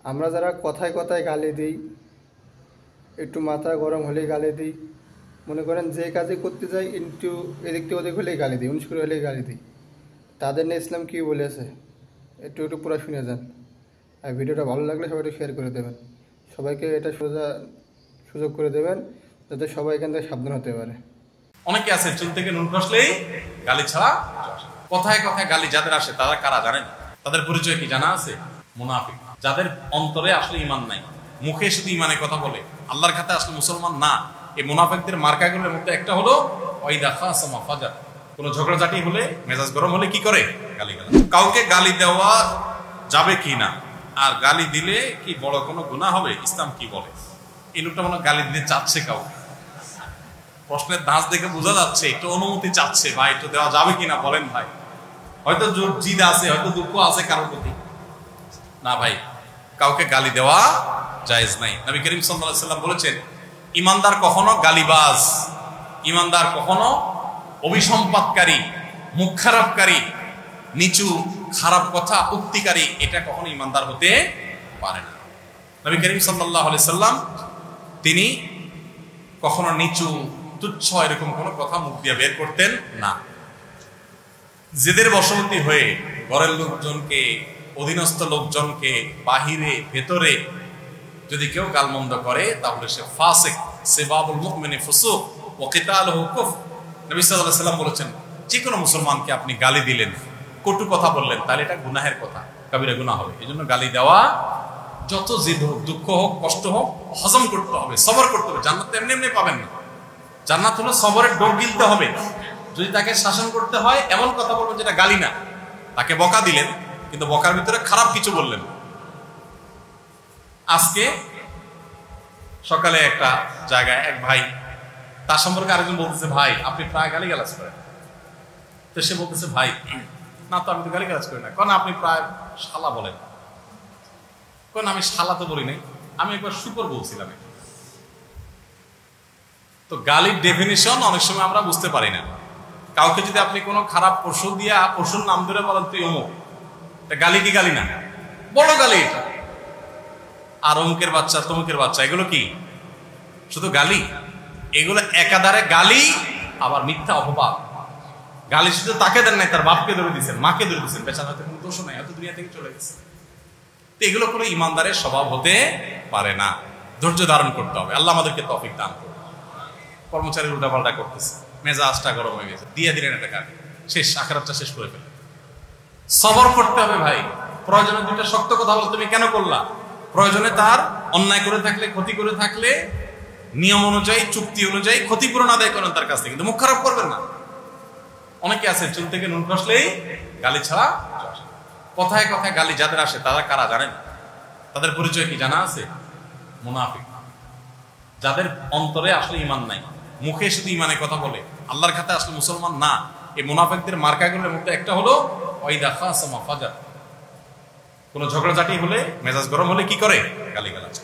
আমরা যারা কথায় কথায় গালি দিই, একটু মাথা গরম হলেই গালি দিই, মনে করেন যে কাজে করতে যাই একটু এদিক থেকে ওদিক হলেই গালি দিই, 19 হলেই গালি দিই, তাদের নিয়ে ইসলাম কী বলেছে একটু একটু পুরো শুনে যান। আর ভিডিওটা ভালো লাগলে সবাই একটু শেয়ার করে দেবেন, সবাইকে এটা সুযোগ করে দেবেন যাতে সবাই এখান থেকে সাবধান হতে পারে। অনেকে আছে চুল থেকে নুন খসলেই গালি ছাড়া, কথায় কথায় গালি যাদের আসে তারা কারা জানেন? তাদের পরিচয় কি জানা আছে? মুনাফিক, যাদের অন্তরে আসলে ঈমান নাই, মুখে শুধু ঈমানের কথা বলে, আল্লাহর খাতে আসলে মুসলমান না। এই মুনাফিকদের মার্কাগুলোর মধ্যে একটা হলো ওয়াইদা খাসামা ফাজার, কোনো ঝগড়াঝাটি হলে, মেজাজ গরম হলে কি করে? গালিগালাজ। কাউকে গালি দেওয়া যাবে কি না, আর গালি দিলে কি বড় কোনো গুনাহ হবে, ইসলাম কি বলে? এই লোকটা মনে গালি দিতে চাচ্ছে, কাউকে প্রশ্নের ধাঁচ দেখে বোঝা যাচ্ছে একটু অনুমতি চাচ্ছে, ভাই একটু দেওয়া যাবে কিনা বলেন ভাই। হয়তো জিদ আছে, হয়তো দুঃখ আছে কারোর প্রতি। না ভাই, কাউকে গালি দেওয়া জায়েজ নাই। নবী করিম সাল্লাল্লাহু আলাইহি ওয়াসাল্লাম বলেছেন, ইমানদার কখনো গালিবাজ, ইমানদার কখনো অভিসম্পাদকারী, মুখ খারাপকারী, নিচু খারাপ কথা উক্তিকারী, এটা কখনো ইমানদার হতে পারে না। নবী করিম সাল্লাল্লাহু আলাইহি ওয়াসাল্লাম তিনি কখনো নিচু তুচ্ছ এরকম কোনো কথা মুখ দিয়ে বের করতেন না। জেদের বশবর্তী হয়ে ঘরের লোকজনকে, অধীনস্থ লোকজনকে বাহিরে ভেতরে যদি কেউ গালমন্দ করে তাহলে সে ফাসিক, সিবাবুল মুমিনি ফুসুক ওয়া কিতালুহু কুফর। নবী সাল্লাল্লাহু আলাইহি ওয়াসাল্লাম বলেছেন, যে কোনো মুসলমানকে আপনি গালি দিলেন, কটু কথা বললেন, তাহলে এটা গুনাহের কথা, কাবিরা গুনাহ হবে। এজন্য গালি দেওয়া, যত জিদ হোক, দুঃখ হোক, কষ্ট হোক, হজম করতে হবে, সবর করতে হবে। জান্নাত এমনি এমনি পাবেন না। জান্নাত হলো সবরের ডোর গিলতে হবে। যদি তাকে শাসন করতে হয়, এমন কথা বলবেন যেটা গালি না। তাকে বকা দিলেন, কিন্তু বকার ভিতরে খারাপ কিছু বললেন। আজকে সকালে একটা জায়গায় এক ভাই, তার সম্পর্কে আরেকজন বলতেছে, ভাই আপনি প্রায় গালিগালাজ করেন। তো সে বলতেছে, ভাই না তো আমি তো গালিগালাজ করি না। কারণ আপনি প্রায় শালা বলেন। কারণ আমি শালা তো বলি নাই, আমি একবার শুকর বলছিলাম। তো গালির ডেফিনিশন অনেক সময় আমরা বুঝতে পারি না। কাউকে যদি আপনি কোনো খারাপ পশু দিয়া পশুর নাম ধরে বলেন তুই অমুক, গালি কি গালি না? বড় গালি এটা। আর অমুকের বাচ্চা, তমুকের বাচ্চা, এগুলো কি শুধু গালি? এগুলো একাধারে গালি, আবার মিথ্যা অপবাদ। গালি শুধু তাকে দেন নাই, তার বাপকে ধরে দিচ্ছেন, মাকে ধরে দিচ্ছেন, বেচার হয়তো কোনো দোষ নাই, হয়তো দুনিয়া থেকে চলে গেছে। তো এগুলো কোনো ইমানদারের স্বভাব হতে পারে না। ধৈর্য ধারণ করতে হবে। আল্লাহ আমাদেরকে তৌফিক দান করুন। কর্মচারীর উল্টাপাল্টা করতেছে, মেজাজটা গরম হয়ে গেছে, দিয়ে দিলেন একটা গালি, শেষ, আখিরাতটা শেষ করে ফেলেন। সবর করতে হবে ভাই। প্রয়োজনে দুইটা শক্ত কথা বল, তুমি কেন করলা? প্রয়োজনে তার অন্যায় করে থাকলে, ক্ষতি করে থাকলে, নিয়ম অনুযায়ী, চুক্তি অনুযায়ী ক্ষতিপূরণ আদায় করেন তার কাছ থেকে, কিন্তু মুখ খারাপ করবেন না। অনেকে আছে চুল থেকে নুন খসলেই গালি ছাড়া। কথায় কথায় গালি যাদের আসে তারা কারা জানেন? তাদের পরিচয় কি জানা আছে? মুনাফিক, যাদের অন্তরে আসলে ঈমান নাই, মুখে শুধু ঈমানের কথা বলে, আল্লাহর খাতে আসলে মুসলমান না। এই মুনাফিকদের মার্কাগুলোর মধ্যে একটা হলো ওয়াইদা খাসামা ফাজার, কোনো ঝগড়াঝাটি হলে, মেজাজ গরম হলে কি করে? গালিগালাজ।